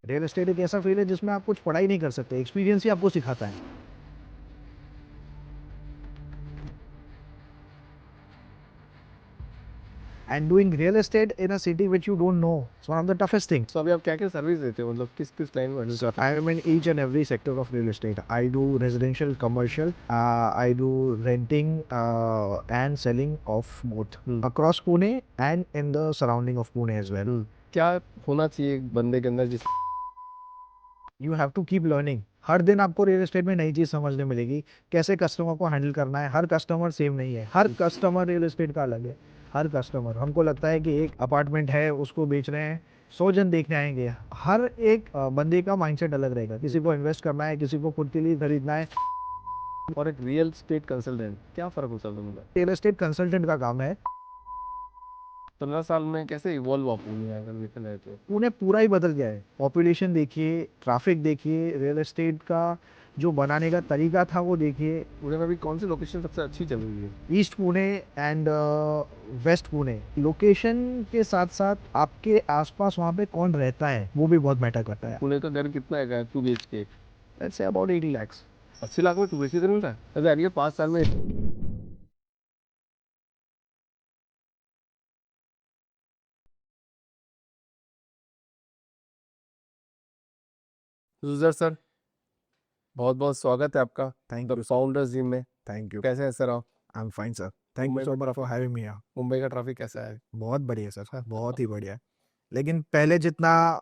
Real estate एक ऐसा field है जिसमें आप कुछ पढ़ाई नहीं कर सकते, एक्सपीरियंस ही आपको सिखाता है। And doing real estate in a city which you don't know it's one of the toughest things. तो अभी आप क्या क्या सर्विस देते हो, मतलब किस किस लाइन में? So I am in each and every sector of real estate. I do residential, commercial. I do renting and selling of both across Pune and in the surrounding of Pune as well. क्या होना चाहिए एक बंदे के अंदर जिस you have to keep learning. हर दिन आपको रियल एस्टेट में नई चीज़ समझने मिलेगी, कैसे कस्टमर को हैंडल करना है। हर कस्टमर सेम नहीं है, हर कस्टमर रियल एस्टेट का अलग है। हर कस्टमर, हमको लगता है कि एक अपार्टमेंट है उसको बेच रहे हैं, 100 जन देखने आएंगे। हर एक बंदे का माइंडसेट अलग रहेगा, किसी को इन्वेस्ट करना है, किसी को खुद के लिए खरीदना है। और एक रियल स्टेट कंसल्टेंट क्या फ़र्क होता है मतलब? रियल एस्टेट कंसल्टेंट का काम है। 15 साल में कैसे इवॉल्व आप हुए हैं अगर देखा जाए तो? पुणे पूरा ही बदल गया है। पॉपुलेशन देखिए, ट्रैफिक देखिए, रियल एस्टेट का जो बनाने का तरीका था वो देखिए। पुणे में अभी कौन सी लोकेशन सबसे अच्छी चल रही है? East Pune and west Pune. Location के साथ साथ आपके आसपास वहाँ पे कौन रहता है वो भी बहुत मैटर करता है। पुणे का घर कितना है 2 BHK? Let's say about 80 lakhs। 80 lakh में 2 BHK मिल रहा है? अरे यार ये 5 साल में यूजर सर, बहुत बहुत स्वागत है आपका thank the you, founders gym में। Thank you. कैसे हैं सर आप? I am fine sir. Thank you Mumbai so में much for having me. Mumbai का ट्रैफिक कैसा है? बहुत बढ़िया सर, बहुत ही बढ़िया। लेकिन पहले जितना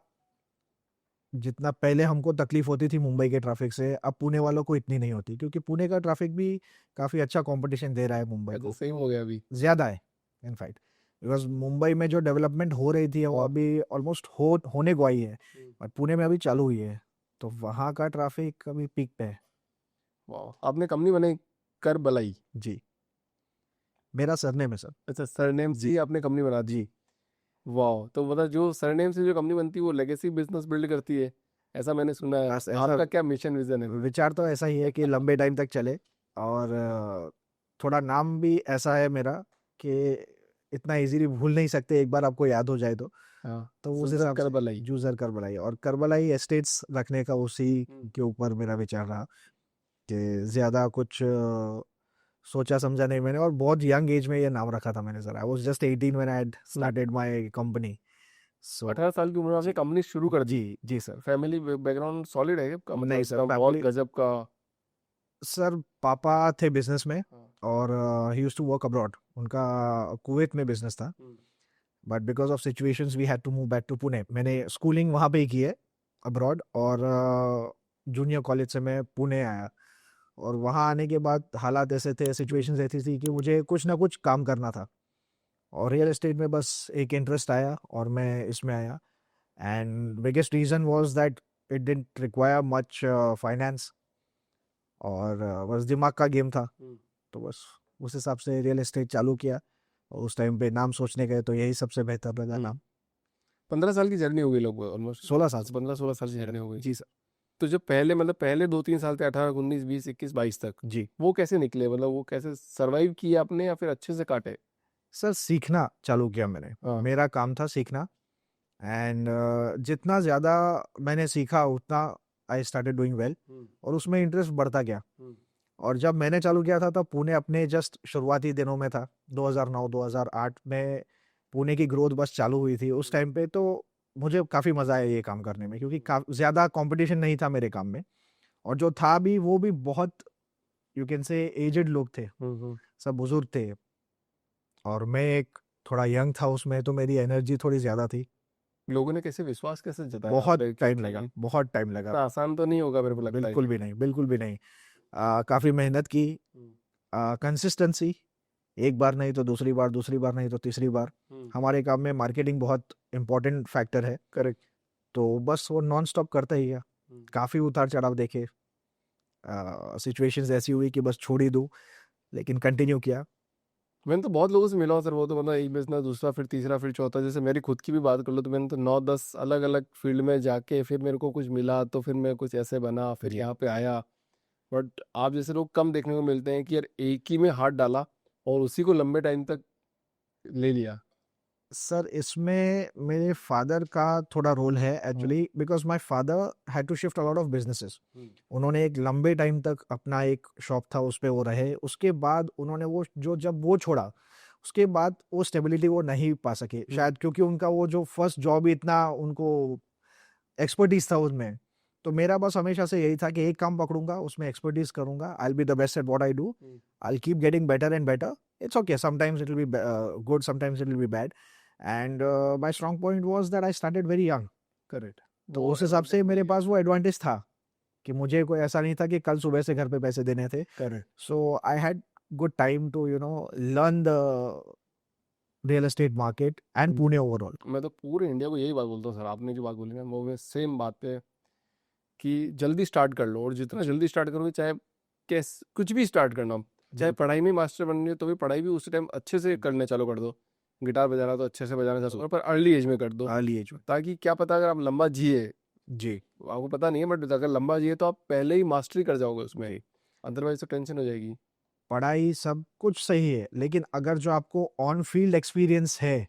जितना पहले हमको तकलीफ होती थी मुंबई के ट्रैफिक से, अब पुणे वालों को इतनी नहीं होती, क्योंकि पुणे का ट्रैफिक भी काफ़ी अच्छा कंपटीशन दे रहा है मुंबई अच्छा, को। सेम हो गया अभी। ज़्यादा है इनफैक्ट, बिकॉज मुंबई में जो डेवलपमेंट हो रही थी वो अभी ऑलमोस्ट होने को आई है, और पुणे में अभी चालू हुई है। तो वहाँ का ट्रैफिक अभी पीक पे है। वाह, आपने कंपनी बनाई कर बलाई? जी, मेरा सरनेम है सर। अच्छा, सरनेम से जी ही आपने कंपनी बना दी? जी। वाह, तो मतलब जो सरनेम से जो कंपनी बनती है वो लेगेसी बिजनेस बिल्ड करती है, ऐसा मैंने सुना है। बस ऐसा आपका क्या मिशन विजन है? विचार तो ऐसा ही है कि लंबे टाइम तक चले, और थोड़ा नाम भी ऐसा है मेरा कि इतना इजीली भूल नहीं सकते, एक बार आपको याद हो जाए तो। हाँ, तो उस सुंदर हिसाब कर से बलाई। जूसर करबलाई और करबलाई एस्टेट्स रखने का उसी हम्म। के ऊपर मेरा विचार रहा, कि ज़्यादा कुछ सोचा समझा नहीं मैंने, और बहुत यंग एज में ये नाम रखा था मैंने sir. I was just 18 when I had started my company. So 18 साल की उम्र में आपने कंपनी शुरू कर दी? जी जी सर। फैमिली बैकग्राउंड सॉलिड है क्या, नहीं मतलब सर, एकदम बहुत फैमिली गजब का? सर, पापा थे बिजनेस में, हाँ। और he used to work abroad. उनका कुवैत में बिजनेस था, hmm. But because of situations we had to move back to Pune. मैंने स्कूलिंग वहाँ पे ही की है, अब्रॉड, और जूनियर कॉलेज से मैं पुणे आया। और वहाँ आने के बाद हालात ऐसे थे, सिचुएशंस ऐसी थी कि मुझे कुछ ना कुछ काम करना था, और रियल एस्टेट में बस एक इंटरेस्ट आया और मैं इसमें आया। And biggest reason was that it didn't require much finance, और बस दिमाग का गेम था। हम्म। तो बस उस हिसाब से रियल एस्टेट चालू किया, और उस टाइम पे नाम सोचने गए तो यही सबसे बेहतर लगा नाम। 15 साल की जर्नी हो गई लगभग, ऑलमोस्ट 16 साल से। 15-16 साल की जर्नी हो गई। जी सर। तो जो पहले मतलब पहले 2-3 साल थे, 18, 19, 20, 21, 22 तक, जी वो कैसे निकले? मतलब वो कैसे सरवाइव किए आपने या फिर अच्छे से काटे? सर, सीखना चालू किया मैंने। हाँ। मेरा काम था सीखना, एंड जितना ज़्यादा मैंने सीखा उतना आई स्टार्टेड डूइंग वेल, हम्म। और उसमें इंटरेस्ट बढ़ता गया। हम्म। और जब मैंने चालू किया था तब पुणे अपने जस्ट शुरुआती दिनों में था। 2009-2008 में पुणे की ग्रोथ बस चालू हुई थी उस टाइम पे। तो मुझे काफ़ी मज़ा आया ये काम करने में, क्योंकि ज़्यादा कंपटीशन नहीं था मेरे काम में, और जो था भी वो भी बहुत, यू कैन से, एजेड लोग थे, हम्म। सब बुजुर्ग थे, और मैं एक थोड़ा यंग था उसमें, तो मेरी एनर्जी थोड़ी ज़्यादा थी। लोगों ने कैसे विश्वास कैसे जताया आप बहुत पे कि टाइम चलिए, लगा, बहुत टाइम लगा। इतना आसान तो नहीं होगा मेरे को लगता है बिल्कुल ये। भी नहीं, बिल्कुल भी नहीं। काफ़ी मेहनत की, हम्म। कंसिस्टेंसी। एक बार नहीं तो दूसरी बार, दूसरी बार नहीं तो तीसरी बार। हम्म। हमारे काम में मार्केटिंग बहुत इम्पोर्टेंट फैक्टर है। करेक्ट। तो बस वो नॉन स्टॉप करता ही गया। हम्म। काफ़ी उतार चढ़ाव देखे, सिचुएशंस ऐसी हुई कि बस छोड़ ही दूँ, लेकिन कंटिन्यू किया। मैंने तो बहुत लोगों से मिला हूँ सर, वो तो मतलब एक बिजनेस, दूसरा, फिर तीसरा, फिर चौथा। जैसे मेरी खुद की भी बात कर लो तो मैंने तो 9-10 अलग अलग फील्ड में जाके फिर मेरे को कुछ मिला, तो फिर मैं कुछ ऐसे बना, फिर जी यहाँ पे आया। बट आप जैसे लोग कम देखने को मिलते हैं कि यार एक ही में हाथ डाला और उसी को लंबे टाइम तक ले लिया। सर इसमें मेरे फादर का थोड़ा रोल है actually, because my father had to shift a lot of businesses. उन्होंने एक लंबे टाइम तक अपना एक शॉप था उस पे वो रहे, उसके बाद उन्होंने वो जो जब वो छोड़ा उसके बाद वो स्टेबिलिटी वो नहीं पा सके शायद, क्योंकि उनका वो जो फर्स्ट जॉब ही इतना उनको एक्सपर्टीज था उसमें। तो मेरा बस हमेशा से यही था कि एक काम पकड़ूंगा, उसमें एक्सपर्टीज करूंगा, I will be the best at what I do, I keep getting better and better. It's okay, sometimes it will be good, sometimes it will be bad, and my strong point was that I started very young. Correct. तो वो उस हिसाब से advantage मेरे होती है। पास वो advantage था कि मुझे कोई ऐसा नहीं था कि कल सुबह से घर पे पैसे देने थे। Correct. So I had good time to learn the real estate market and Pune overall. मैं तो पूरे इंडिया को यही बात बोलता हूँ सर, आपने जो बात बोली ना वो मैं सेम बात पे, कि जल्दी स्टार्ट कर लो, और जितना जल्दी स्टार्ट करोगे, चाहे कैस कुछ भी स्टार्ट करना हो, चाहे पढ़ाई में मास्टर बननी हो तो भी पढ़ाई भी उसी टाइम अच्छे से करने चालू कर दो, गिटार बजाना तो अच्छे से बजाना चालू करो, पर अर्ली एज में कर दो, अर्ली एज में। ताकि क्या पता अगर आप लंबा जिए, जी। आपको पता नहीं है, बट अगर लंबा जिए तो आप पहले ही मास्टरी कर जाओगे उसमें ही, अदरवाइज तो टेंशन हो जाएगी। पढ़ाई सब कुछ सही है, लेकिन अगर जो आपको ऑन फील्ड एक्सपीरियंस है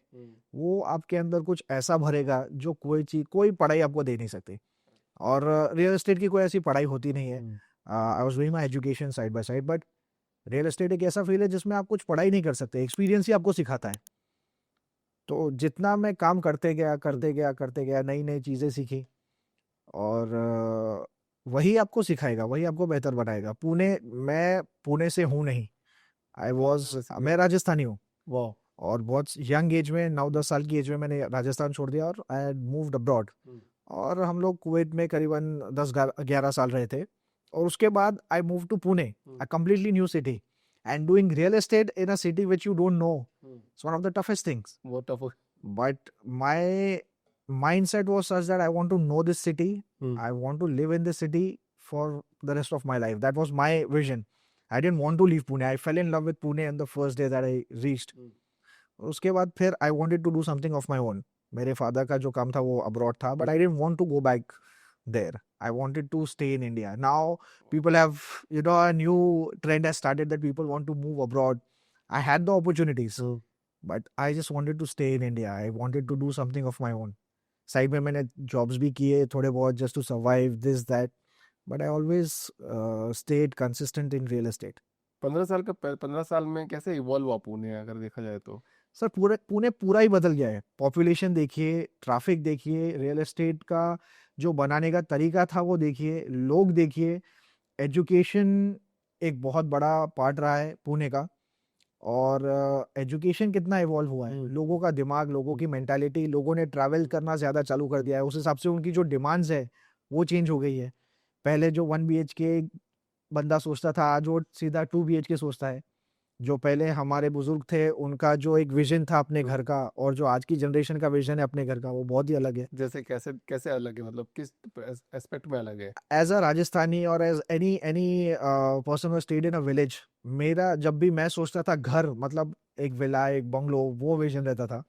वो आपके अंदर कुछ ऐसा भरेगा जो कोई चीज, कोई पढ़ाई आपको दे नहीं सकती। और रियल एस्टेट की कोई ऐसी पढ़ाई होती नहीं है। I was doing my education side by side, but real estate एक ऐसा फील्ड है जिसमें आप कुछ पढ़ाई नहीं कर सकते, एक्सपीरियंस ही आपको सिखाता है। तो जितना मैं काम करते गया नई नई चीज़ें सीखी, और वही आपको सिखाएगा, वही आपको बेहतर बनाएगा। मैं पुणे से हूँ नहीं, आई वॉज मैं राजस्थानी हूँ। वाह। और बहुत यंग एज में 9-10 साल की एज में मैंने राजस्थान छोड़ दिया और आई मूव्ड अब्रॉड। और हम लोग कुवैत में करीबन 10-11 साल रहे थे। और उसके बाद I move to Pune, a completely new city, and doing real estate in a city which you don't know, it's one of the toughest things. वो tough. But my mindset was such that I want to know this city. I want to live in this city for the rest of my life. That was my vision. I didn't want to leave Pune. I fell in love with Pune on the first day that I reached. उसके बाद फिर I wanted to do something of my own. मेरे father का जो काम था वो abroad था, but I didn't want to go back there. I wanted to stay in India. Now people have, a new trend has started that people want to move abroad. I had the opportunities, but I just wanted to stay in India. I wanted to do something of my own. Side में मैंने jobs भी किए थोड़े बहुत, just to survive this that, but I always stayed consistent in real estate. 15 साल में कैसे evolve हुआ पुणे, अगर देखा जाए तो? सर पुणे पूरा ही बदल गया है। पॉपुलेशन देखिए, ट्रैफिक देखिए, रियल एस्टेट का जो बनाने का तरीका था वो देखिए, लोग देखिए, एजुकेशन एक बहुत बड़ा पार्ट रहा है पुणे का। और एजुकेशन कितना इवॉल्व हुआ है, लोगों का दिमाग, लोगों की मेंटालिटी, लोगों ने ट्रैवल करना ज़्यादा चालू कर दिया है, उस हिसाब से उनकी जो डिमांड्स है वो चेंज हो गई है। पहले जो 1 BHK बंदा सोचता था, आज वो सीधा 2 BHK सोचता है। जो पहले हमारे बुजुर्ग थे उनका जो एक विजन था अपने घर का, और जो आज की जनरेशन का विजन है अपने घर का, वो बहुत ही अलग है। जैसे कैसे कैसे अलग है, मतलब किस एस्पेक्ट में अलग है? एज अ राजस्थानी और as any person who stayed in a village, मेरा जब भी मैं सोचता था घर मतलब एक विला, एक बंगलो, वो विजन रहता था।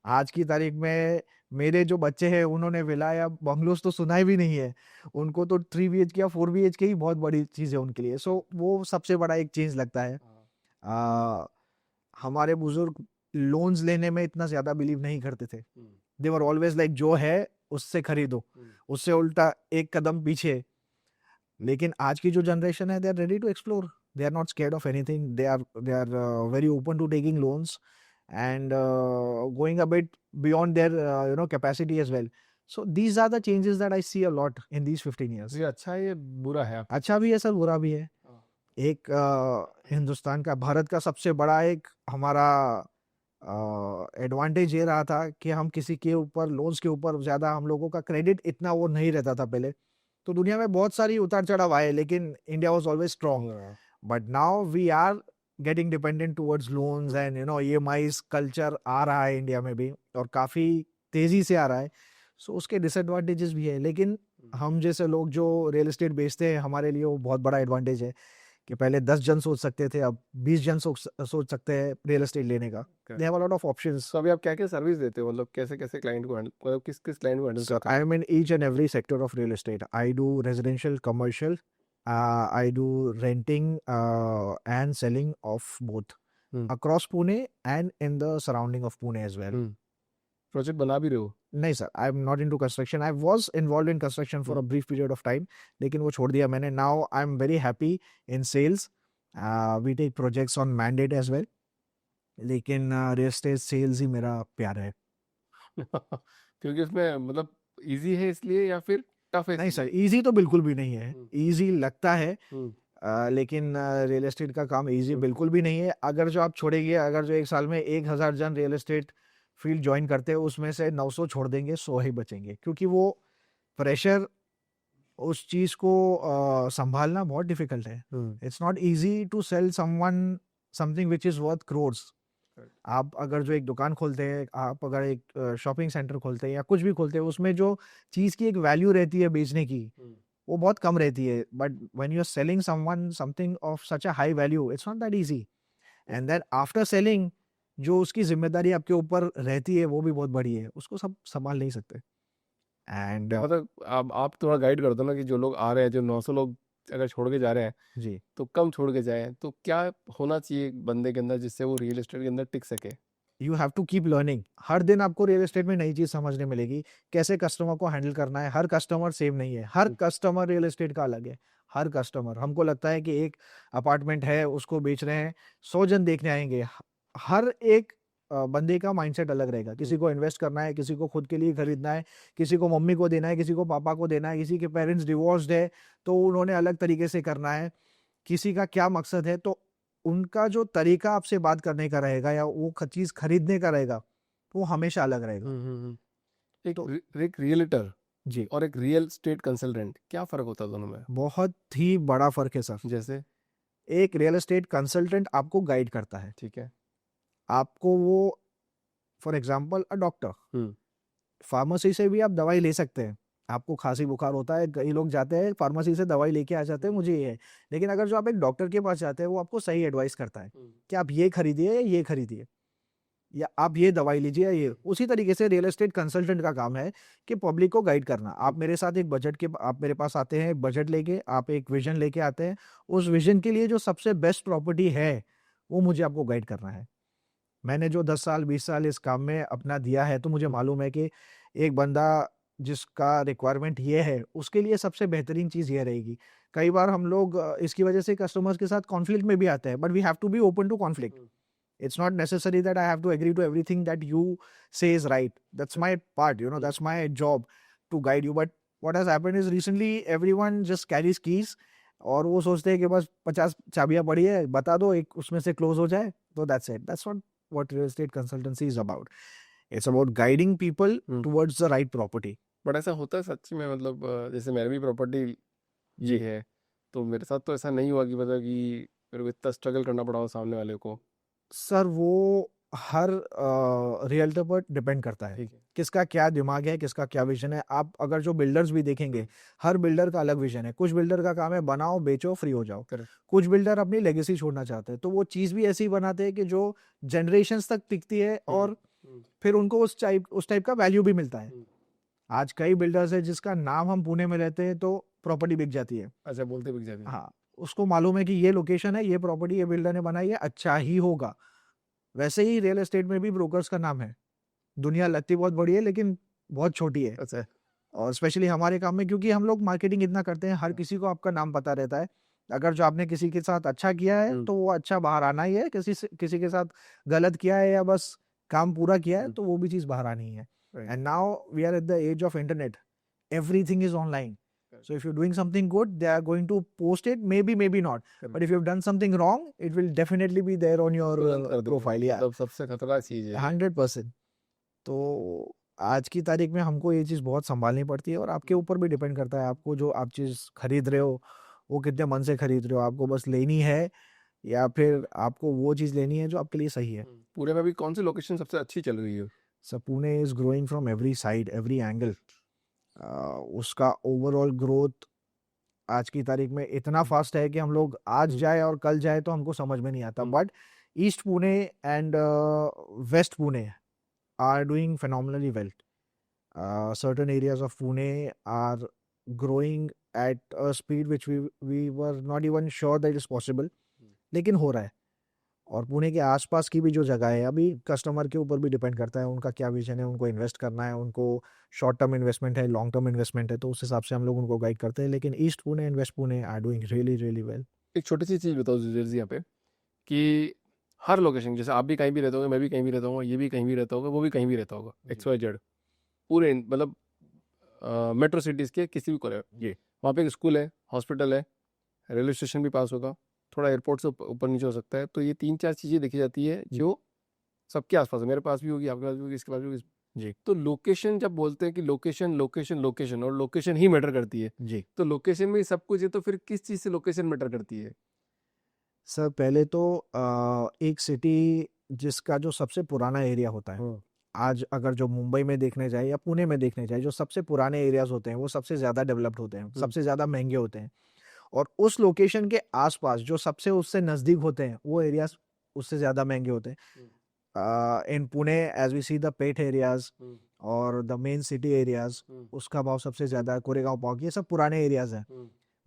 आज की तारीख में मेरे जो बच्चे हैं उन्होंने विला या बंगलोज तो सुना ही भी नहीं है। उनको तो 3 BHK या 4 BHK ही बहुत बड़ी चीज़ है उनके लिए। सो वो सबसे बड़ा एक चेंज लगता है। आ, हमारे बुजुर्ग लोन्स लेने में इतना ज्यादा बिलीव नहीं करते थे। दे वर ऑलवेज लाइक जो है उससे खरीदो, उससे उल्टा एक कदम पीछे। लेकिन आज की जो जनरेशन है, they are ready to explore, they are not scared of anything, they are very open to taking loans and going a bit beyond their capacity as well. So these are the changes that I see a lot in these 15 years. ये अच्छा है, ये बुरा है? अच्छा भी है sir, बुरा भी है। एक हिंदुस्तान का, भारत का सबसे बड़ा एक हमारा एडवांटेज ये रहा था कि हम किसी के ऊपर लोन्स के ऊपर ज़्यादा, हम लोगों का क्रेडिट इतना वो नहीं रहता था पहले। तो दुनिया में बहुत सारी उतार चढ़ाव आए, लेकिन India was always strong. But now we are getting dependent towards loans and EMIs culture आ रहा है इंडिया में भी, और काफ़ी तेज़ी से आ रहा है। सो उसके डिसएडवांटेजेस भी है, लेकिन हम जैसे लोग जो रियल एस्टेट बेचते हैं, हमारे लिए वो बहुत बड़ा एडवांटेज है कि पहले 10 जन सोच सकते थे, अब 20 जन सोच सकते हैं रियल एस्टेट लेने का। They have a lot of options. तो अभी आप क्या क्या सर्विस देते हो, मतलब कैसे कैसे क्लाइंट को हैंडल, मतलब किस किस क्लाइंट को हैंडल So करते I am in each and every sector of real estate. I do residential, commercial, I do renting and selling of both हो? across Pune and in the surrounding of Pune as well. Project बना भी रहे हो? नहीं सर, I am not into construction. I was involved in construction for a brief period of time, लेकिन वो छोड़ दिया मैंने। Now I am very happy in sales. We take projects on mandate as well, लेकिन रियल एस्टेट सेल्स ही मेरा प्यार है। क्योंकि उसमें मतलब इजी है इसलिए या फिर टफ है नहीं इसलिए? सर, इजी तो बिल्कुल भी नहीं है। हम्म, इजी लगता है, हम्म, लेकिन रियल एस्टेट का काम इजी हम्म, बिल्कुल भी नहीं है। अगर जो आप छोड़ेंगे, अगर जो एक साल में 1000 जन रियल एस्टेट फील्ड ज्वाइन करते हैं, उसमें से 900 छोड़ देंगे, 100 ही बचेंगे, क्योंकि वो प्रेशर, उस चीज को संभालना बहुत डिफिकल्ट है। Hmm, it's not easy to sell someone something which is worth crores. correct, आप अगर जो एक दुकान खोलते हैं, आप अगर एक शॉपिंग सेंटर खोलते हैं या कुछ भी खोलते हैं, उसमें जो चीज की एक वैल्यू रहती है बेचने की, हम्म, वो बहुत कम रहती है। But when you are selling someone something of such a high value, it's not that easy. And then after selling, जो उसकी जिम्मेदारी आपके ऊपर रहती है, वो भी बहुत बड़ी है, उसको सब संभाल नहीं सकते। एंड मतलब आप थोड़ा गाइड कर दो ना कि जो लोग आ रहे हैं, जो 900 लोग अगर छोड़ के जा रहे हैं, जी, तो कम छोड़ के जाए तो क्या होना चाहिए एक बंदे के अंदर जिससे वो रियल एस्टेट के अंदर टिक सके? You have to keep learning. हर दिन आपको रियल एस्टेट में नई चीज समझने मिलेगी, कैसे कस्टमर को हैंडल करना है। हर कस्टमर सेम नहीं है, हर हम्म, कस्टमर रियल एस्टेट का अलग है। हर कस्टमर, हमको लगता है कि एक अपार्टमेंट है, उसको बेच रहे हैं, 100 जन देखने आएंगे। हर एक बंदे का माइंडसेट अलग रहेगा। हम्म, किसी को इन्वेस्ट करना है, किसी को खुद के लिए खरीदना है, किसी को मम्मी को देना है, किसी को पापा को देना है, किसी के पेरेंट्स डिवोर्स्ड है तो उन्होंने अलग तरीके से करना है, किसी का क्या मकसद है। तो उनका जो तरीका आपसे बात करने का रहेगा या वो चीज खरीदने का रहेगा, वो हमेशा अलग रहेगा। तो एक रियलिटर जी, और एक रियल स्टेट कंसल्टेंट, क्या फर्क होता है दोनों में? बहुत ही बड़ा फर्क है सर। जैसे? एक रियल एस्टेट कंसल्टेंट आपको गाइड करता है। ठीक है। आपको वो, for example a doctor, hmm, pharmacy से भी आप दवाई ले सकते हैं। आपको खांसी बुखार होता है, कई लोग जाते हैं फार्मेसी से दवाई लेके आ जाते हैं, मुझे ये है। लेकिन अगर जो आप एक डॉक्टर के पास जाते हैं, वो आपको सही एडवाइस करता है हम्म, कि आप ये खरीदिए या ये खरीदिए, या आप ये दवाई लीजिए या ये। उसी तरीके से रियल एस्टेट कंसल्टेंट का काम है कि पब्लिक को गाइड करना। आप मेरे साथ एक बजट के, आप मेरे पास आते हैं बजट लेके, आप एक विजन लेके आते हैं। उस विजन के लिए जो सबसे बेस्ट प्रॉपर्टी है, वो मुझे आपको गाइड करना है। मैंने जो 10 साल 20 साल इस काम में अपना दिया है, तो मुझे हम्म, मालूम है कि एक बंदा जिसका रिक्वायरमेंट ये है, उसके लिए सबसे बेहतरीन चीज़ ये रहेगी। कई बार हम लोग इसकी वजह से कस्टमर्स के साथ कॉन्फ्लिक्ट में भी आते हैं, but we have to be open to conflict. Hmm, It's not necessary that I have to agree to everything that you say is right. That's my part, hmm, that's my job to guide you. But what has happened is recently everyone just carries keys, और वो सोचते हैं कि बस 50 चाबियां पड़ी है, बता दो, एक उसमें से क्लोज हो जाए, तो that's it. That's not what real estate consultancy is about. It's about guiding people hmm. towards the right property. But ऐसा होता है सच्ची में? मतलब जैसे मेरी भी प्रॉपर्टी ये जी है, तो मेरे साथ तो ऐसा नहीं हुआ कि मतलब कि मेरे को इतना स्ट्रगल करना पड़ा हो सामने वाले को। सर, वो हर रियल्टर पर डिपेंड करता है, ठीक है। किसका क्या दिमाग है, किसका क्या विजन है। आप अगर जो बिल्डर्स भी देखेंगे, हर बिल्डर का अलग विजन है। कुछ बिल्डर का काम है बनाओ, बेचो, फ्री हो जाओ। करेक्ट। कुछ बिल्डर अपनी लेगेसी छोड़ना चाहते हैं, तो वो चीज़ भी ऐसी बनाते हैं कि जो जनरेशन्स तक टिकती है, और फिर उनको उस टाइप का वैल्यू भी मिलता है। आज कई बिल्डर्स है जिसका नाम हम पुणे में लेते हैं, तो प्रॉपर्टी बिक जाती है। अच्छा, बोलते बिक जाती है। हाँ, उसको मालूम है कि ये लोकेशन है, ये प्रॉपर्टी ये बिल्डर ने बनाई है, अच्छा ही होगा। वैसे ही रियल एस्टेट में भी ब्रोकर्स का नाम है। दुनिया लगती बहुत बड़ी है, लेकिन बहुत छोटी है। अच्छा। और स्पेशली हमारे काम में, क्योंकि हम लोग मार्केटिंग इतना करते हैं, हर हाँ। किसी को आपका नाम पता रहता है। अगर जो आपने किसी के साथ अच्छा किया है, हम्म, तो वो अच्छा बाहर आना ही है। किसी के साथ गलत किया है या बस काम पूरा किया है, तो वो भी चीज़ बाहर आनी है। Right. And now we are at the age of internet, everything is online. So if you're doing something good, they are going to post it, maybe not. But if you've done something wrong, it will definitely be there on your तुरंत कर देते हैं, profile. Yeah, मतलब सबसे खतरनाक चीज है। 100%। तो आज की तारीख में हमको ये चीज़ बहुत संभालनी पड़ती है, और आपके ऊपर भी डिपेंड करता है, आपको जो आप चीज़ खरीद रहे हो, वो कितने मन से खरीद रहे हो। आपको बस लेनी है, या फिर आपको वो चीज़ लेनी है जो आपके लिए सही है। पूरे में अभी कौन सी लोकेशन सबसे अच्छी चल रही है? So Pune is growing from every side, every angle. उसका ओवरऑल ग्रोथ आज की तारीख में इतना फास्ट है कि हम लोग आज जाए और कल जाए तो हमको समझ में नहीं आता। But east Pune and west Pune are doing phenomenally well. Certain areas of Pune are growing at a speed which we were not even sure that is possible. लेकिन हो रहा है। और पुणे के आसपास की भी जो जगह है, अभी कस्टमर के ऊपर भी डिपेंड करता है उनका क्या विजन है, उनको इन्वेस्ट करना है, उनको शॉर्ट टर्म इन्वेस्टमेंट है, लॉन्ग टर्म इन्वेस्टमेंट है, तो उस हिसाब से हम लोग उनको गाइड करते हैं। लेकिन east Pune and west Pune are doing really really well. एक छोटी सी चीज़ बताओ जी यहाँ पे कि हर लोकेशन, जैसे आप भी कहीं भी रहते होगे, मैं भी कहीं भी रहता हूँ, ये भी कहीं भी रहता होगा, वो भी कहीं भी रहता होगा, एक्स वाई जेड, पूरे मतलब मेट्रो सिटीज़ के किसी भी कोने जी वहाँ पे एक स्कूल है, हॉस्पिटल है, रेलवे स्टेशन भी पास होगा, थोड़ा एयरपोर्ट से ऊपर नीचे हो सकता है, तो ये 3-4 चीज़ें देखी जाती है जो सबके आसपास है, मेरे पास भी होगी, आपके पास भी होगी, इसके पास भी होगी। जी तो लोकेशन जब बोलते हैं कि लोकेशन लोकेशन लोकेशन, और लोकेशन ही मैटर करती है, जी तो लोकेशन में ही सब कुछ है, तो फिर किस चीज़ से लोकेशन मैटर करती है? सर, पहले तो एक सिटी जिसका जो सबसे पुराना एरिया होता है, हाँ। आज अगर जो मुंबई में देखने जाए या पुणे में देखने जाए, जो सबसे पुराने एरियाज होते हैं वो सबसे ज़्यादा डेवलप्ड होते हैं, सबसे ज़्यादा महंगे होते हैं। और उस लोकेशन के आसपास जो सबसे उससे नज़दीक होते हैं वो एरियाज उससे ज़्यादा महंगे होते हैं। In Pune as we see the pet areas और द मेन सिटी एरियाज, उसका भाव सबसे ज़्यादा है। कोरेगांव पार्क, ये सब पुराने एरियाज हैं।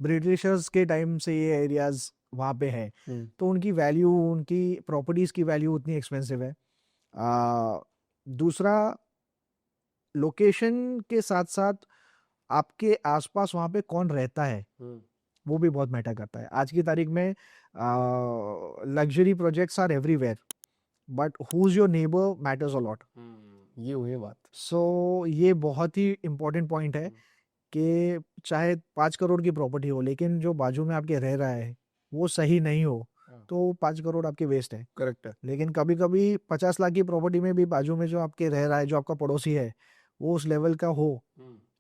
ब्रिटिशर्स के टाइम से ये एरियाज वहाँ पे है, तो उनकी वैल्यू, उनकी प्रॉपर्टीज़ की वैल्यू उतनी एक्सपेंसिव है। दूसरा, लोकेशन के साथ साथ आपके आसपास वहाँ पे कौन रहता है वो भी बहुत मैटर करता है। आज की तारीख में luxury projects are everywhere, but who is your neighbour matters a lot. ये हुई है बात। सो ये बहुत ही इम्पोर्टेंट पॉइंट है कि चाहे 5 करोड़ की प्रॉपर्टी हो, लेकिन जो बाजू में आपके रह रहा है वो सही नहीं हो, तो 5 करोड़ आपके वेस्ट है। करेक्ट है। लेकिन कभी कभी 50 लाख की प्रॉपर्टी में भी बाजू में जो आपके रह रहा है, जो आपका पड़ोसी है, वो उस लेवल का हो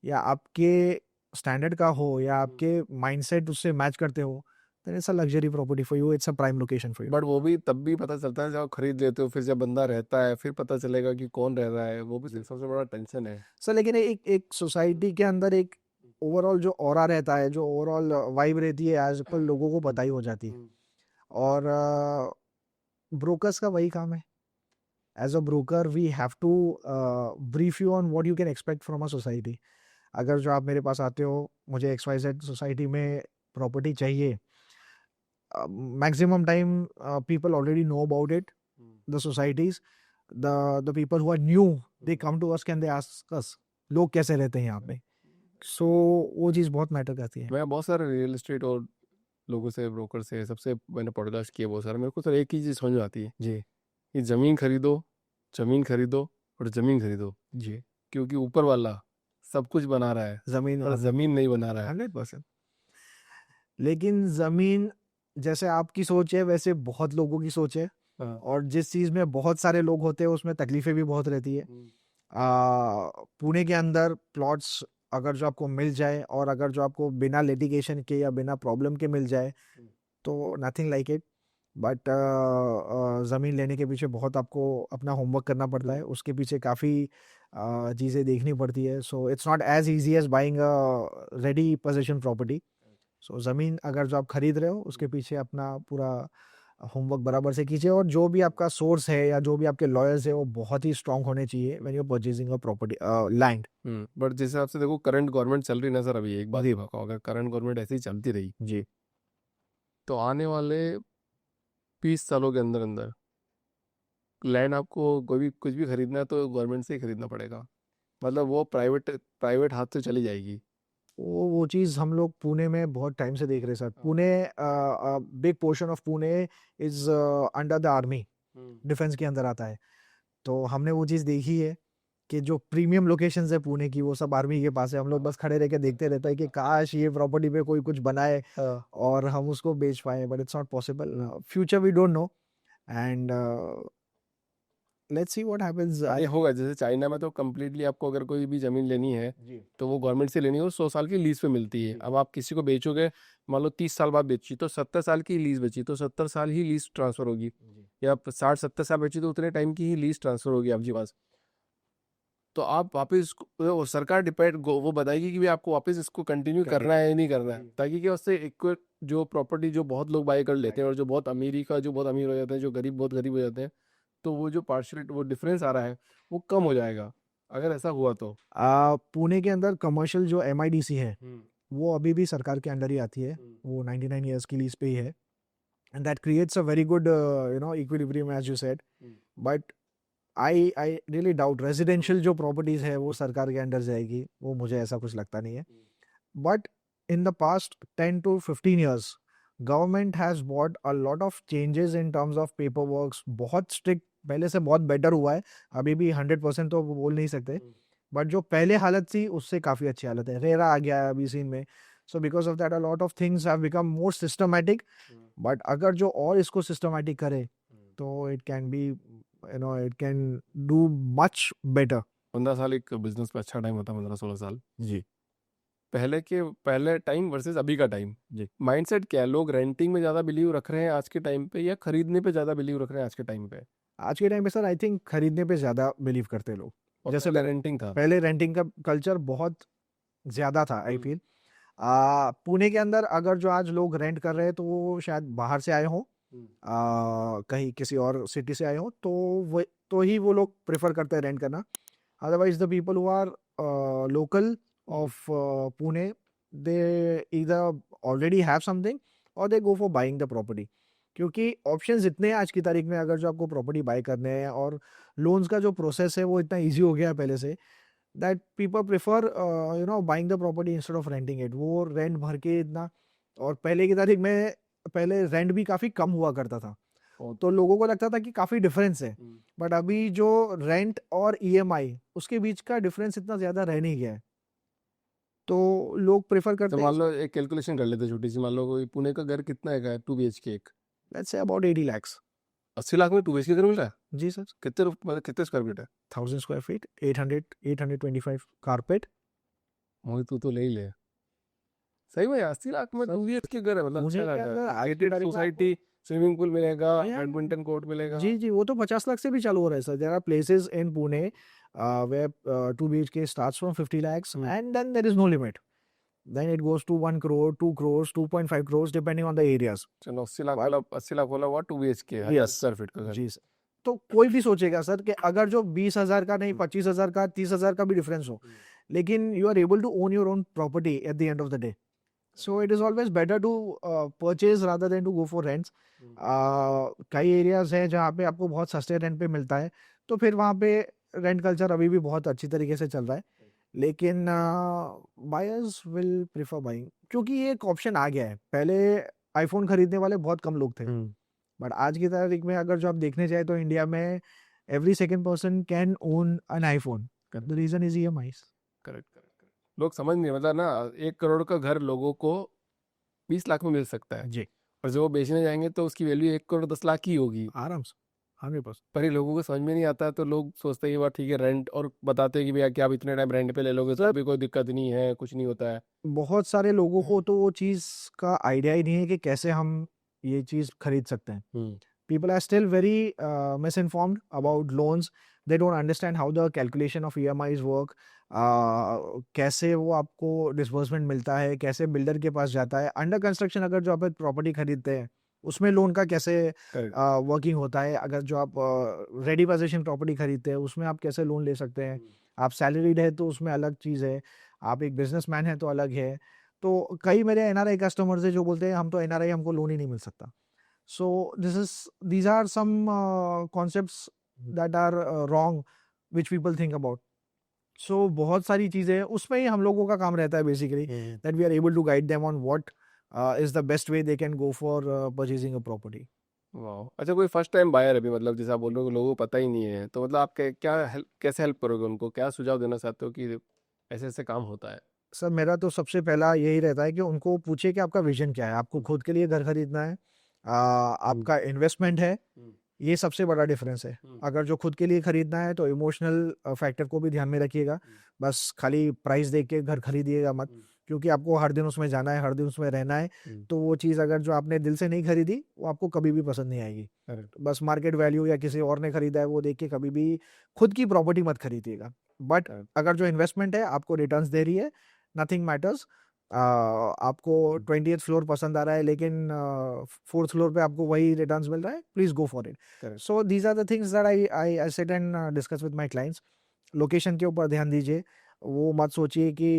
या आपके स्टैंडर्ड का हो या आपके माइंडसेट उससे मैच करते हो, then it's a luxury property for you, it's a prime location for you. But वो भी तब भी पता चलता है जब आप खरीद लेते हो, फिर जब बंदा रहता है फिर पता चलेगा कि कौन रह रहा है, वो भी सबसे बड़ा टेंशन है। सर, लेकिन एक एक सोसाइटी के अंदर एक ओवरऑल जो ऑरा रहता है, जो ओवरऑल वाइब रहती है, आज कल लोगों को पता ही हो जाती है। और ब्रोकर्स का वही काम है। As a broker we have to brief you on what you can expect from a society. अगर जो आप मेरे पास आते हो, मुझे XYZ सोसाइटी में प्रॉपर्टी चाहिए, maximum time people already know about it, the societies, the people who are new, they come to us, can they ask us लोग कैसे रहते हैं यहाँ पे। सो वो चीज़ बहुत मैटर करती है। मैं बहुत सारे रियल एस्टेट और लोगों से, ब्रोकर से, सबसे मैंने पॉडकास्ट किए बहुत सारे, मेरे को सर एक ही चीज़ समझ में आती है जी कि ज़मीन खरीदो, ज़मीन खरीदो और ज़मीन खरीदो, जी क्योंकि ऊपर वाला सब कुछ बना रहा है ज़मीन पर ज़मीन नहीं बना रहा है। 100%। लेकिन ज़मीन जैसे आपकी सोच है, वैसे बहुत लोगों की सोच है। हाँ। और जिस चीज़ में बहुत सारे लोग होते हैं उसमें तकलीफें भी बहुत रहती है। पुणे के अंदर प्लॉट्स अगर जो आपको मिल जाए, और अगर जो आपको बिना लिटिगेशन के या बिना प्रॉब्लम के मिल जाए, तो नथिंग लाइक इट। बट ज़मीन लेने के पीछे बहुत आपको अपना होमवर्क करना पड़ता है, उसके पीछे काफ़ी चीज़ें देखनी पड़ती है। So it's not as easy as buying a ready position property. So ज़मीन अगर जो आप खरीद रहे हो, उसके पीछे अपना पूरा होमवर्क बराबर से कीजिए, और जो भी आपका सोर्स है या जो भी आपके लॉयर्स है वो बहुत ही स्ट्रांग होने चाहिए when you are purchasing a property land. But जिस हिसाब से देखो करंट गवर्नमेंट चल रही ना सर, अभी एक बात ही बताओ, अगर करंट गवर्नमेंट ऐसे ही चलती रही जी तो आने वाले 20 सालों के अंदर अंदर लैंड आपको कोई भी कुछ भी खरीदना है तो गवर्नमेंट से ही खरीदना पड़ेगा, मतलब वो प्राइवेट प्राइवेट हाथ से चली जाएगी। वो चीज़ हम लोग पुणे में बहुत टाइम से देख रहे हैं sir. Pune, big portion of Pune is under the army, defence के अंदर आता है। तो हमने वो चीज़ देखी है कि जो प्रीमियम लोकेशंस है पुणे की, वो सब आर्मी के पास है। हम लोग बस खड़े रह के देखते रहते हैं कि काश ये प्रॉपर्टी पे कोई कुछ बनाए और हम उसको बेच पाए, but it's not possible. Future we don't know, and let's see what happens. ये होगा, जैसे चाइना में तो कम्प्लीटली आपको अगर कोई भी ज़मीन लेनी है जी तो वो गवर्नमेंट से लेनी है, वो 100 साल की लीज पे मिलती है। जी अब आप किसी को बेचोगे, मान लो 30 साल बाद बेची तो 70 साल की लीज बची, तो 70 साल ही लीज ट्रांसफर होगी, जी या 60-70 साल बेची तो उतने टाइम की ही लीज ट्रांसफर होगी आपके पास। तो आप वापस वो सरकार डिपेंड वो बताएगी कि भी आपको वापस इसको कंटिन्यू करना है या नहीं करना है, ताकि क्या उससे एक जो प्रॉपर्टी जो बहुत लोग बाय कर लेते हैं और जो बहुत अमीरी का जो बहुत अमीर हो जाते हैं, जो गरीब बहुत गरीब हो जाते हैं, तो वो जो पार्शियल वो डिफरेंस आ रहा है वो कम हो जाएगा अगर ऐसा हुआ तो। पुणे के अंदर कमर्शियल जो MIDC है, हम्म। वो अभी भी सरकार के अंडर ही आती है। वो 99 ईयर्स की लीज पे ही है। and that creates a very good equilibrium, as you said. But I really doubt residential जो प्रॉपर्टीज है वो सरकार के अंडर जाएगी, वो मुझे ऐसा कुछ लगता नहीं है. But in the past 10 to 15 years, government has brought a lot of changes in terms of paperwork. बहुत strict, पहले से बहुत better हुआ है. अभी भी 100% तो बोल नहीं सकते, बट जो पहले हालत थी उससे काफ़ी अच्छी हालत है. रेरा आ गया है अभी सीन में. So because of that a lot of things have become more systematic. But अगर जो और इसको सिस्टमैटिक करे तो it can be, it can do much better. 15 साल एक बिजनेस पे अच्छा टाइम होता है, 15-16 साल. जी. पहले टाइम वर्सेस अभी का टाइम. जी. माइंडसेट क्या है, लोग रेंटिंग में ज़्यादा बिलीव रख रहे हैं आज के टाइम पे या खरीदने पे ज़्यादा बिलीव रख रहे हैं आज के टाइम पे? आज के टाइम पे सर आई थिंक खरीदने पे ज़्यादा बिलीव करते हैं लोग. और जैसे पहले रेंटिंग था. पहले रेंटिंग का कल्चर बहुत ज़्यादा था आई फील. पुणे के अंदर अगर जो आज लोग रेंट कर रहे हैं तो वो शायद बाहर से आए हों, कहीं किसी और सिटी से आए हों, तो ही वो लोग प्रेफर करते हैं रेंट करना. Otherwise the people who are local of Pune, they either already have something or they go for buying the property. क्योंकि ऑप्शंस इतने हैं आज की तारीख में, अगर जो आपको प्रॉपर्टी बाय करने हैं, और लोन्स का जो प्रोसेस है वो इतना इजी हो गया है पहले से, that people prefer buying the property instead of renting it. वो रेंट भर के इतना, और पहले की तारीख में पहले रेंट भी काफ़ी कम हुआ करता था, तो लोगों को लगता था कि काफ़ी डिफरेंस है. बट अभी जो रेंट और ईएमआई उसके बीच का डिफरेंस इतना ज़्यादा रह नहीं गया है, तो लोग प्रेफर तो करते हैं. मान लो एक कैलकुलेशन कर लेते हैं छोटी सी. मान लो कोई पुणे का घर कितना है, 2 BHK एक let's say about 80 lakhs. 80 lakh में 2 BHK घर मिल रहा है? जी सर. मतलब कितने स्क्वायर फीट है? 1000 square feet, 825 carpet. मोहित तू तो ले ही ले. सही में 80 लाख में 2 BHK घर है, मतलब मुझे अच्छा क्या लगा. सर, आज की गेटेड तारीख में सोसाइटी, स्विमिंग पूल मिलेगा, Yeah. बैडमिंटन कोर्ट मिलेगा. जी जी, वो तो 50 लाख से भी चालू हो रहा है sir. There are places in Pune where 2 BHK starts from 50 lakhs and then there is no limit. Then it goes to 1 crore, 2 crores, 2.5 crores depending on the areas. चलो 80 लाख But- मतलब 80 लाख बोला हुआ 2 BHK है, Yes. स्क्वायर फीट का घर. जी sir. तो कोई भी सोचेगा सर कि अगर जो 20,000 का नहीं, 25,000 का, 30,000 का भी डिफरेंस हो, लेकिन you are able to own your own property at the end of the day. So it is always better to purchase rather than to go for rents. कई एरियाज हैं जहाँ पे आपको बहुत सस्ते रेंट पे मिलता है, तो फिर वहाँ पे रेंट कल्चर अभी भी बहुत अच्छी तरीके से चल रहा है. लेकिन बायर्स विल प्रिफर बाइंग, क्योंकि ये एक ऑप्शन आ गया है. पहले आईफोन खरीदने वाले बहुत कम लोग थे, बट आज की तारीख में अगर जो आप देखने जाए तो इंडिया में every second person can own an iPhone. The reason is EMIs. Correct. लोग समझ नहीं, मतलब ना 1 करोड़ का घर लोगों को 20 लाख में मिल सकता है, जी, और जब वो बेचने जाएंगे तो उसकी वैल्यू 1 करोड़ 10 लाख की होगी. आराम से 100%. पर ये लोगों को समझ में नहीं आता है, तो लोग सोचते हैं कि बात ठीक है रेंट, और बताते हैं कि भैया क्या आप इतने टाइम रेंट पे ले लोगे तो अभी कोई दिक्कत नहीं है, कुछ नहीं होता है. बहुत सारे लोगों को तो वो चीज़ का आइडिया ही नहीं है कि कैसे हम ये चीज़ खरीद सकते हैं. People are still very misinformed about loans. They don't understand how the calculation of EMIs work. कैसे वो आपको डिसबर्समेंट मिलता है, कैसे बिल्डर के पास जाता है. अंडर कंस्ट्रक्शन अगर जो आप प्रॉपर्टी खरीदते हैं उसमें लोन का कैसे वर्किंग होता है. अगर जो आप रेडी पोजीशन प्रॉपर्टी खरीदते हैं उसमें आप कैसे लोन ले सकते हैं. आप सैलरीड है तो उसमें अलग चीज़ है, आप एक बिजनेसमैन है तो अलग है. तो कई मेरे एनआरआई कस्टमर्स है जो बोलते हैं हम तो एनआरआई, हमको लोन ही नहीं मिल सकता. So these are some concepts that are wrong which people think about. So बहुत सारी चीज़ें हैं, उसमें ही हम लोगों का काम रहता है basically, that we are able to guide them on what is the best way they can go for purchasing a property. वाह. अच्छा, कोई फर्स्ट टाइम बायर अभी, मतलब जैसे आप बोल रहे हो लोगों को पता ही नहीं है, तो मतलब आप कैसे हेल्प करोगे उनको, क्या सुझाव देना चाहते हो कि ऐसे ऐसे काम होता है? सर मेरा तो सबसे पहला यही रहता है कि उनको पूछे कि आपका विजन क्या है. आपको खुद के लिए घर खरीदना है, आपका इन्वेस्टमेंट है, ये सबसे बड़ा डिफरेंस है. अगर जो खुद के लिए खरीदना है तो इमोशनल फैक्टर को भी ध्यान में रखिएगा. बस खाली प्राइस देख के घर खरीदिएगा मत, क्योंकि आपको हर दिन उसमें जाना है, हर दिन उसमें रहना है. तो वो चीज़ अगर जो आपने दिल से नहीं खरीदी वो आपको कभी भी पसंद नहीं आएगी. बस मार्केट वैल्यू या किसी और ने खरीदा है वो देख के कभी भी खुद की प्रॉपर्टी मत खरीदिएगा. बट अगर जो इन्वेस्टमेंट है आपको रिटर्न्स दे रही है, नथिंग मैटर्स. आपको 20th फ्लोर पसंद आ रहा है लेकिन 4th फ्लोर पे आपको वही रिटर्न्स मिल रहा है, please go for it. So these are the things that I sit and discuss with my clients. Location के ऊपर ध्यान दीजिए. वो मत सोचिए कि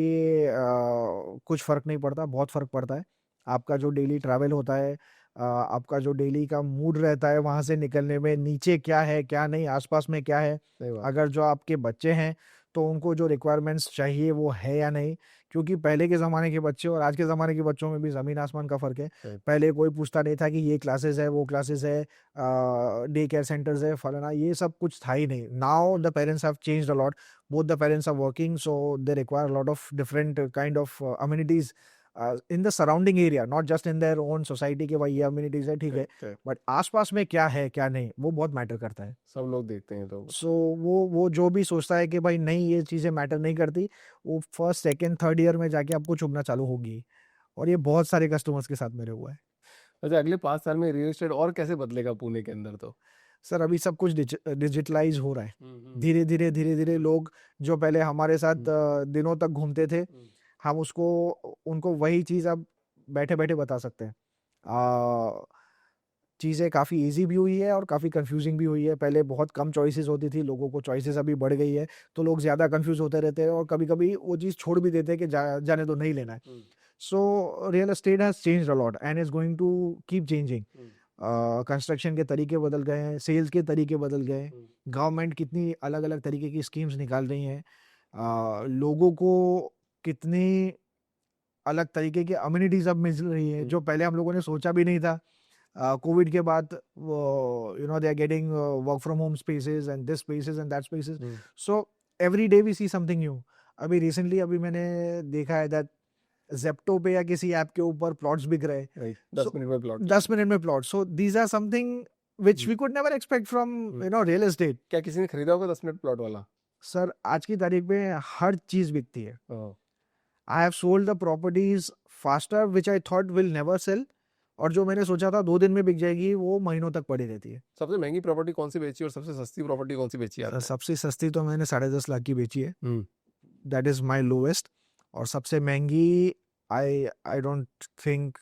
कुछ फ़र्क नहीं पड़ता, बहुत फ़र्क पड़ता है. आपका जो डेली ट्रैवल होता है, आपका जो डेली का मूड रहता है वहाँ से निकलने में, नीचे क्या है क्या नहीं, आसपास में क्या है, सही बात अगर जो आपके बच्चे हैं तो उनको जो रिक्वायरमेंट्स चाहिए वो है या नहीं, क्योंकि पहले के ज़माने के बच्चे और आज के ज़माने के बच्चों में भी ज़मीन आसमान का फ़र्क है। है। पहले कोई पूछता नहीं था कि ये क्लासेस है, वो क्लासेस है, डे केयर सेंटर्स है, फलाना, ये सब कुछ था ही नहीं। Now the parents have changed a lot, both the parents are working, so they require a lot of different kind of amenities in the surrounding area, not just in their own society के भाई ये amenities है, ठीक है, correct. But आसपास में क्या है क्या नहीं वो बहुत मैटर करता है। सब लोग देखते हैं तो सो वो जो भी सोचता है कि भाई नहीं ये चीज़ें मैटर नहीं करती, वो फर्स्ट सेकंड थर्ड ईयर में जाके आपको चुभना चालू होगी, और ये बहुत सारे कस्टमर्स के साथ मेरे हुआ है। अच्छा, अगले 5 साल में रियल एस्टेट और कैसे बदलेगा पुणे के अंदर तो? सर अभी सब कुछ डिजिटलाइज हो रहा है, हम्म। धीरे धीरे लोग जो पहले हमारे साथ दिनों तक घूमते थे, हम उसको उनको वही चीज़ अब बैठे बैठे बता सकते हैं। चीज़ें काफ़ी इजी भी हुई है और काफ़ी कंफ्यूजिंग भी हुई है। पहले बहुत कम चॉइसेस होती थी, लोगों को चॉइसेस अभी बढ़ गई है, तो लोग ज़्यादा कंफ्यूज होते रहते हैं और कभी कभी वो चीज़ छोड़ भी देते हैं कि जाने दो, नहीं लेना है। So real estate has changed a lot and is going to keep changing. Construction के तरीके बदल गए हैं, सेल्स के तरीके बदल गए, गवर्नमेंट कितनी अलग अलग तरीके की स्कीम्स निकाल रही हैं, लोगों को कितनी अलग तरीके की अम्यूनिटीज अब मिल रही है जो पहले हम लोगों ने सोचा भी नहीं था। कोविड के बाद they are getting work from home spaces and this spaces and that spaces, so every day we see something new. अभी रिसेंटली अभी मैंने देखा है दैट जेप्टो पे या किसी ऐप के ऊपर प्लॉट्स बिक रहे हैं, राइट, 10 मिनट में प्लॉट। 10 मिनट में plot. So these are something which we could never expect from real estate. क्या किसी ने खरीदा होगा 10 मिनट प्लॉट वाला? सर आज की तारीख में हर चीज बिकती है। हाँ। I have sold the properties faster which I thought will never cell, और जो मैंने सोचा था 2 दिन में बिक जाएगी वो महीनों तक पड़ी रहती है। सबसे महंगी प्रॉपर्टी कौन सी बेची और सबसे सस्ती प्रॉपर्टी कौन सी बेची सर आपने? सबसे सस्ती तो मैंने 10.5 लाख की बेची है, hmm. That is my lowest. और सबसे महंगी I I don't think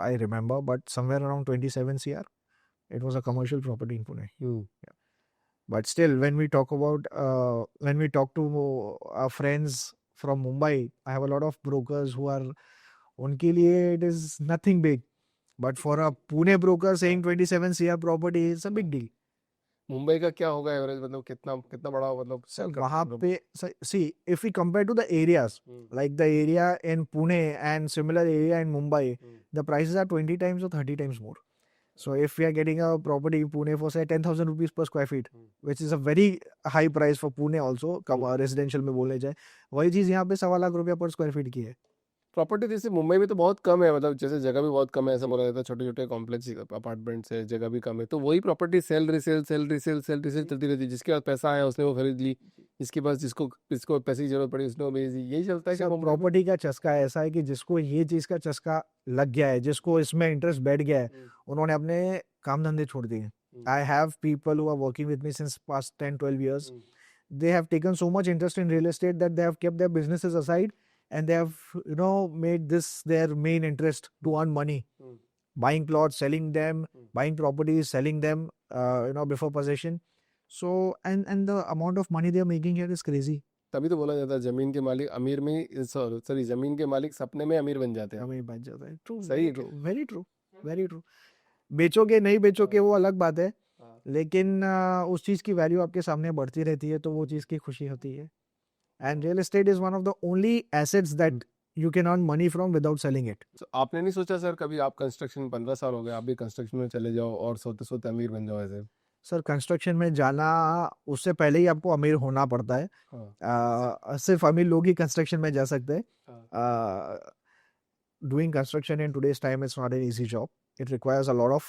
I remember, but somewhere around 27 CR, it was a commercial property in Pune. Yeah. But still, when we talk to our friends from Mumbai, I have a lot of brokers who are, उनके लिए it is nothing big, but for a Pune broker saying 27 CR property is a big deal. Mumbai का क्या होगा average, मतलब कितना कितना बड़ा, मतलब सर वहाँ पे see, if we compare to the areas, like the area in Pune and similar area in Mumbai, the prices are 20 times or 30 times more. So if we are getting a property in Pune for say 10,000 rupees per square feet, which is a very high price for Pune also, residential में बोले जाए, वही चीज़ यहाँ पे 1.25 lakh per square feet की है। Property जैसे मुंबई में तो बहुत कम है, मतलब जैसे जगह भी बहुत कम है, ऐसा बोला जाता है, छोटे छोटे कॉम्प्लेक्स अपार्टमेंट्स है, जगह भी कम है, तो वही प्रॉपर्टी सेल रिसेल चलती रहती है। जिसके पास पैसा आया उसने वो खरीद ली, जिसके पास जिसको पैसे की जरूरत पड़ी उसने वो बेच दी, यही चलता है क्या मुंबई में? प्रॉपर्टी का चस्का ऐसा है कि जिसको ये चीज़ का चस्का लग गया है, जिसको इसमें इंटरेस्ट बैठ गया है, उन्होंने अपने काम धंधे छोड़ दिए। I have people who are working with me since past 10-12 years. They have taken so much interest in real estate that they have kept their businesses aside and they have made this their main interest to earn money, buying plots, selling them, buying properties, selling them before possession. So and the amount of money they are making here is crazy. तभी तो बोला जाता है जमीन के मालिक अमीर में ही, सॉरी जमीन के मालिक सपने में अमीर बन जाते हैं। हमें बच जाता है। ट्रू, सही है very true, very true, very true. बेचोगे नहीं बेचोगे वो अलग बात है, लेकिन उस चीज़ की वैल्यू आपके सामने बढ़ती रहती है तो वो चीज़ की खुशी होती है। And real estate is one of the only assets that you can earn money from without selling it. तो आपने नहीं सोचा सर कभी, आप कंस्ट्रक्शन 15 साल हो गए, आप भी कंस्ट्रक्शन में चले जाओ और सोते सोते अमीर बन जाओ ऐसे? सर कंस्ट्रक्शन में जाना, उससे पहले ही आपको अमीर होना पड़ता है। सिर्फ अमीर लोग ही कंस्ट्रक्शन में जा सकते हैं। Doing construction in today's time is not an easy job. It requires a lot of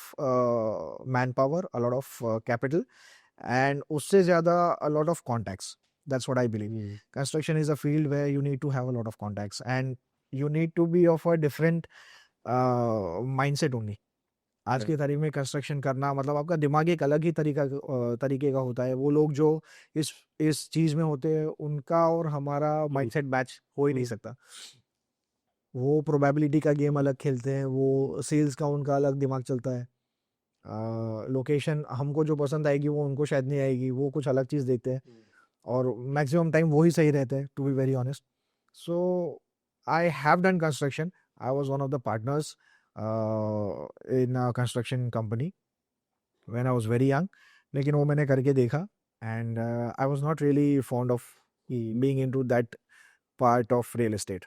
manpower, a lot of capital, and उससे ज़्यादा a lot of contacts. That's what I believe. Construction is a field where you need to have a lot of contacts and you need to be of a different mindset only. आज की तारीख में construction करना मतलब आपका दिमाग एक अलग ही तरीके का होता है। वो लोग जो इस चीज़ में होते हैं उनका और हमारा माइंडसेट मैच हो ही नहीं सकता। वो प्रोबेबिलिटी का गेम अलग खेलते हैं, वो सेल्स का उनका अलग दिमाग चलता है। लोकेशन हमको जो पसंद आएगी वो उनको शायद नहीं आएगी, वो कुछ अलग चीज़ देखते हैं और मैक्सिमम टाइम वो ही सही रहते हैं, to be very honest. So I have done construction, I was one of the partners in construction company when I was very young, लेकिन वो मैंने करके देखा and I was not really fond of being into that part of real estate.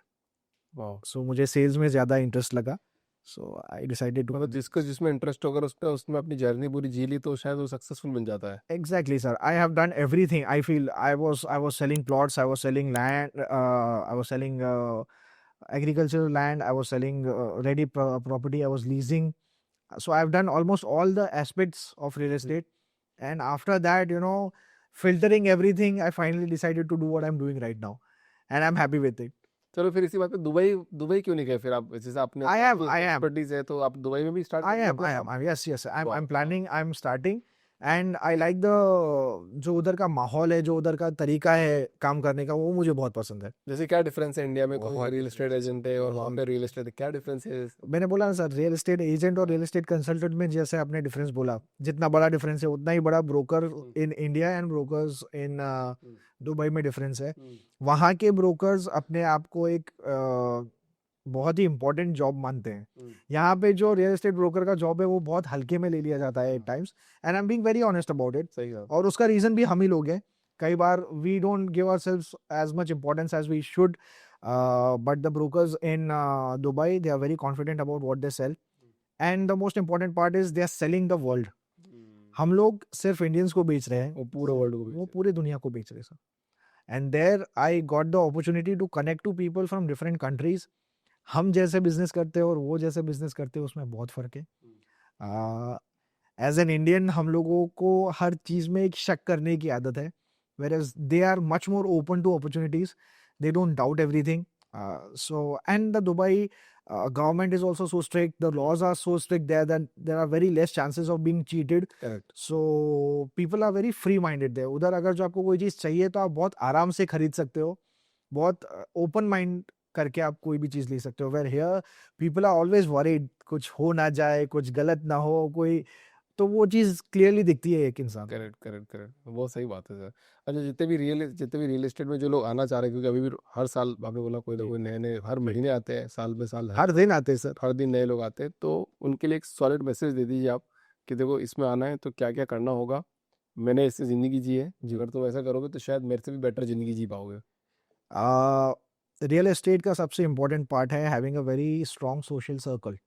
वाह। So मुझे sales में ज़्यादा interest लगा, सो आई डिसाइडेड टू मतलब जिसको जिसमें इंटरेस्ट होगा उसने उसमें अपनी जर्नी पूरी जी ली तो शायद वो सक्सेसफुल बन जाता है। exactly, sir. I have done everything. I feel I was selling plots, I was selling land, I was selling agricultural land, I was selling ready property, I was leasing. So I've done almost all the aspects of real estate. And after that, filtering everything, I finally decided to do what I'm doing right now. And I'm happy with it. चलो फिर इसी बात पे Dubai Dubai क्यों नहीं गए फिर आप? जैसे आपने I am, I am. Expertise है तो आप दुबई में भी स्टार्ट I करेंगे am, अपना I am. काम? Yes, yes. I'm वाह। planning, I'm starting. And I like the जो उधर का माहौल है, जो उधर का तरीका है काम करने का, वो मुझे बहुत पसंद है। जैसे क्या डिफरेंस है इंडिया में कोई बहुत रियल एस्टेट difference है, एजेंट है और वहाँ बहुत। पे रियल एस्टेट, क्या डिफरेंस है? मैंने बोला ना सर, रियल एस्टेट एजेंट और रियल एस्टेट कंसल्टेंट में जैसे आपने डिफरेंस बोला, जितना बड़ा डिफरेंस है उतना ही बड़ा broker in India and brokers in Dubai में डिफरेंस है। वहाँ के ब्रोकर्स अपने आप को एक बहुत ही इंपॉर्टेंट जॉब मानते हैं। यहाँ पे जो रियल एस्टेट ब्रोकर का जॉब है वो बहुत हल्के में ले लिया जाता है at times, and I am being very honest about it. सही कहा। और उसका रीजन भी हम ही लोग हैं। कई बार we don't give ourselves as much importance as we should, but the brokers in Dubai, they are very confident about what they sell, and the most important part is they are selling the world. हम लोग सिर्फ Indians को बेच रहे हैं, वो पूरे world को वो पूरे दुनिया को बेच रहे हैं sir. And there I got the opportunity to connect to people from different countries. हम जैसे बिजनेस करते हैं और वो जैसे बिजनेस करते हैं उसमें बहुत फर्क है। एज एन इंडियन हम लोगों को हर चीज़ में एक शक करने की आदत है, whereas they are much more open to opportunities. They don't doubt everything. And the Dubai government is also so strict. The laws are so strict there that there are very less chances of being cheated. Correct. So people are very free-minded there. उधर अगर जो आपको कोई चीज़ चाहिए तो आप बहुत आराम से खरीद सकते हो, बहुत ओपन माइंड करके आप कोई भी चीज़ ले सकते हो। Where here people are always worried, कुछ हो ना जाए, कुछ गलत ना हो, कोई, तो वो चीज़ क्लियरली दिखती है एक इंसान को। करेक्ट करेक्ट करेक्ट, बहुत सही बात है सर। अच्छा, जितने भी रियल एस्टेट में जो लोग आना चाह रहे हैं, क्योंकि अभी भी हर साल आपने बोला कोई ना जी, कोई नए नए हर महीने आते हैं, साल में साल हर दिन आते हैं सर। हर दिन नए लोग आते हैं, तो उनके लिए एक सॉलिड मैसेज दे दीजिए आप कि देखो इसमें आना है तो क्या क्या करना होगा। मैंने इससे ज़िंदगी जी है, जी। अगर तुम ऐसा करोगे तो शायद मेरे से भी बेटर ज़िंदगी जी पाओगे। रियल एस्टेट का सबसे इम्पोर्टेंट पार्ट है having a very strong social circle.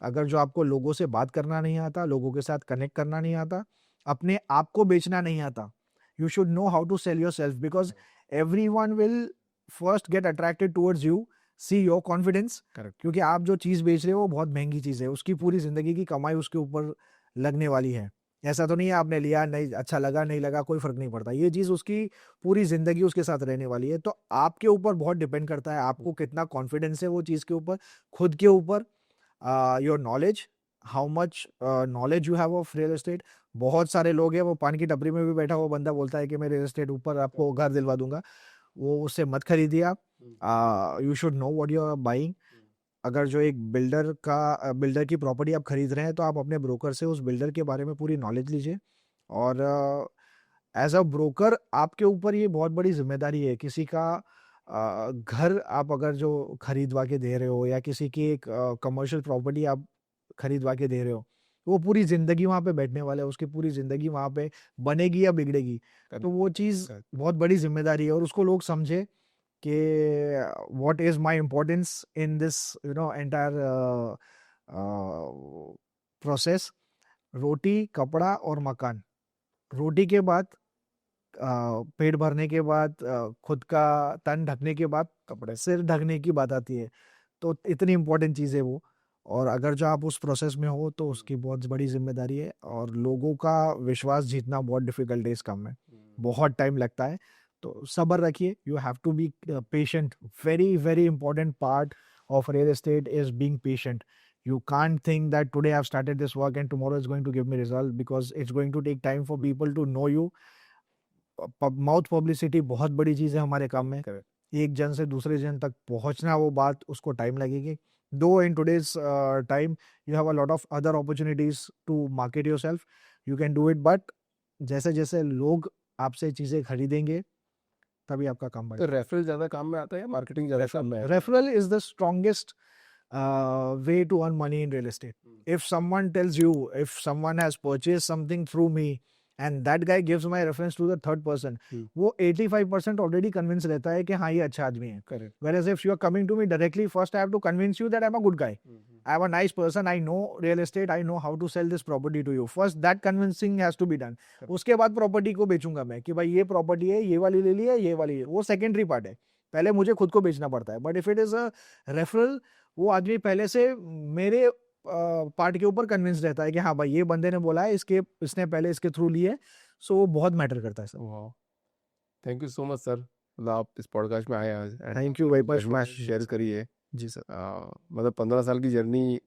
अगर जो आपको लोगों से बात करना नहीं आता, लोगों के साथ कनेक्ट करना नहीं आता, अपने आप को बेचना नहीं आता, you should know how to sell yourself, because everyone will first get attracted towards you, see your confidence. Correct. क्योंकि आप जो चीज़ बेच रहे हो वो बहुत महंगी चीज़ है, उसकी पूरी ज़िंदगी की कमाई उसके ऊपर लगने वाली है। ऐसा तो नहीं है आपने लिया, नहीं अच्छा लगा, नहीं लगा, कोई फ़र्क नहीं पड़ता। ये चीज़ उसकी पूरी ज़िंदगी उसके साथ रहने वाली है। तो आपके ऊपर बहुत डिपेंड करता है, आपको कितना कॉन्फिडेंस है वो चीज़ के ऊपर, खुद के ऊपर, your knowledge, how much knowledge you have of real estate. बहुत सारे लोग हैं, वो पान की टपरी में भी बैठा हुआ बंदा बोलता है कि मैं रियल एस्टेट ऊपर आपको घर दिलवा दूंगा, वो उससे मत खरीदिए आप। You should know what you are buying. अगर जो एक बिल्डर की प्रॉपर्टी आप खरीद रहे हैं तो आप अपने ब्रोकर से उस बिल्डर के बारे में पूरी नॉलेज लीजिए। और एज अ ब्रोकर आपके ऊपर ये बहुत बड़ी जिम्मेदारी है, किसी का घर आप अगर जो खरीदवा के दे रहे हो, या किसी की एक कमर्शियल प्रॉपर्टी आप खरीदवा के दे रहे हो, वो पूरी ज़िंदगी वहाँ पे बैठने वाला है, उसकी पूरी ज़िंदगी वहाँ पे बनेगी या बिगड़ेगी। तो वो चीज़ बहुत बड़ी जिम्मेदारी है, और उसको लोग समझे कि what is my importance in this entire process. रोटी, कपड़ा और मकान। रोटी के बाद, पेट भरने के बाद, खुद का तन ढकने के बाद कपड़े, सिर ढकने की बात आती है। तो इतनी इम्पोर्टेंट चीज़ है वो, और अगर जो आप उस प्रोसेस में हो तो उसकी बहुत बड़ी ज़िम्मेदारी है, और लोगों का विश्वास जीतना बहुत डिफ़िकल्ट है इस काम में, बहुत टाइम लगता है। तो सब्र रखिए, you have to be patient. Very, very important part of real estate is being patient. You can't think that today I've started this work and tomorrow is going to give me result, because it's going to take time for people to know you. Mouth publicity बहुत बड़ी चीज़ है हमारे काम में। एक जन से दूसरे जन तक पहुंचना, वो बात उसको टाइम लगेगी। Though in today's time you have a lot of other opportunities to market yourself, you can do it, but जैसे जैसे लोग आपसे चीज़ें खरीदेंगे तभी आपका काम तो बढ़ेगा। रेफरल ज़्यादा काम में आता है या मार्केटिंग ज़्यादा काम में आता है? Referral is the strongest way to earn money in real estate. If someone tells you, if someone has purchased something through me and that guy gives my reference to the third person, वो 85% already convinced रहता है कि हाँ ये अच्छा आदमी है. Correct. Whereas if you are coming to me directly, first I have to convince you that I'm a good guy. I am a nice person. I know real estate. I know how to sell this property to you. First, that convincing has to be done. उसके बाद property को बेचूंगा मैं कि भाई ये property है, ये वाली ले ली है, ये वाली है. वो सेकेंडरी पार्ट है. पहले मुझे खुद को बेचना पड़ता है. But if it is a referral, वो आदमी पहले से मेरे पार्ट के ऊपर कन्विंस रहता है कि हाँ भाई ये बंदे ने बोला है, इसने पहले इसके थ्रू लिए. सो वो बहुत मैटर करता है सर. वाह, thank you so much sir. मतलब आप इस पॉडकास्ट में आए आज. Thank you very much. Share करिए. जी सर. मतलब 15 साल की जर्नी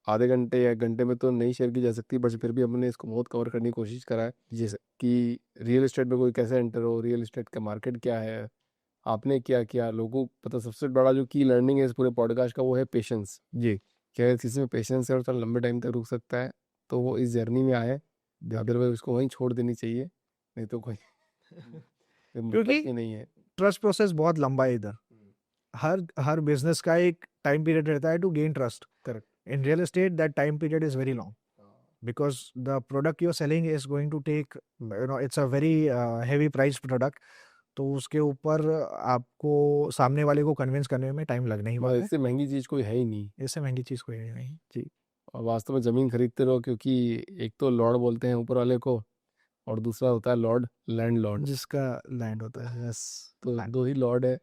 आधे घंटे या घंटे में तो नहीं शेयर की जा सकती, बट फिर भी हमने इसको बहुत कवर करने की कोशिश करा है. जी सर. कि रियल एस्टेट में कोई कैसे एंटर हो, रियल एस्टेट का मार्केट क्या है, आपने क्या किया, लोगों को पता. सबसे बड़ा जो की लर्निंग है इस पूरे पॉडकास्ट का वो है पेशेंस. जी. क्या किसी में पेशेंस है और थोड़ा लंबे टाइम तक रुक सकता है तो वो इस जर्नी में आए. अदरवाइज उसको वहीं छोड़ देनी चाहिए, नहीं तो कोई क्योंकि नहीं है. ट्रस्ट प्रोसेस बहुत लंबा है इधर. हर बिजनेस का एक टाइम पीरियड रहता है to gain trust. Correct. In real estate, that time period is very long because the product you're selling is going to take, it's a very heavy priced product. तो उसके ऊपर आपको सामने वाले को कन्विंस करने में टाइम लगने ही वाला है. इससे महंगी चीज कोई है ही नहीं. इससे महंगी चीज कोई नहीं. जी. और वास्तव में जमीन खरीदते रहो, क्योंकि एक तो लॉर्ड बोलते हैं ऊपर वाले को और दूसरा होता है लॉर्ड, लैंड लॉर्ड. जिसका लैंड होता है. यस. तो दो ही लॉर्ड है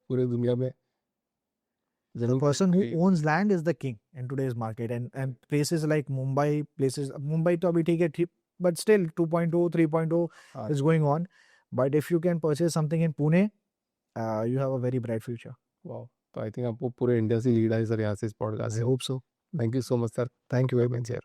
पूरे दुनिया में. The person who owns land is the king in today's market, and places like Mumbai, Mumbai तो अभी ठीक है, but still 2.0, 3.0 is going on. But if you can purchase something in Pune, you have a very bright future. वाह. तो I think आपको पूरे India से lead है सर यहाँ से इस पॉडकास्ट I से. hope so. Thank you so much sir. Thank you very much, sir.